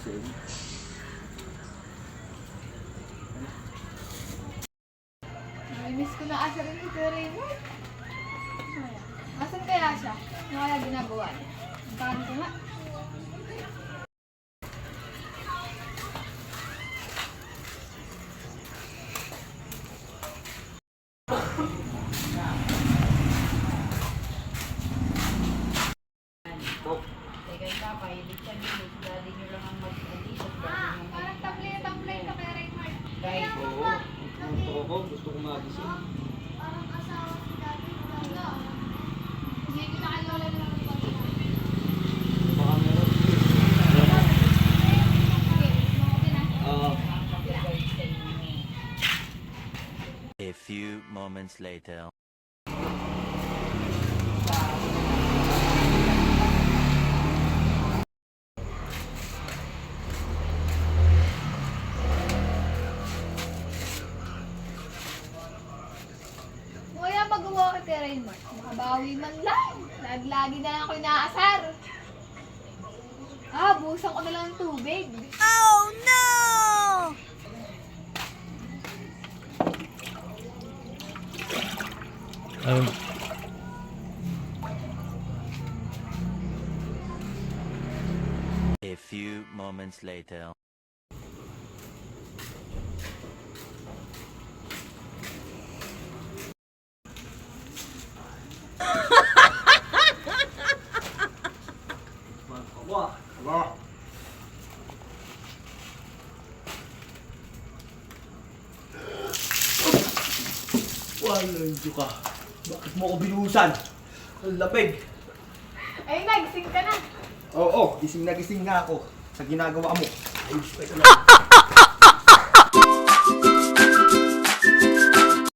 gising. Miss ko na asa rin si Raymond. Asan kaya siya? Ano kaya ginagawa niya? Ang ko nga. Parang tamlay ka kay Raymond. Kahit oo. Gusto ko, gusto ko magising. Parang asawa si Daddy. Hindi kita kay Lola na lang pag-iwan. Baka meron. A few moments later. Kaya magawa ko kay Raymond. Makabawi man lang. Lagi na lang ako inaasar. Busan ko na lang ng tubig. Oh no! A few moments later. Aba, aba. Walang ka. Bakit mo ako binuhusan? Ang lamig. Ay, nagising ka na. Oo, gising na gising nga ako sa ginagawa mo. Ayos pa ito lang.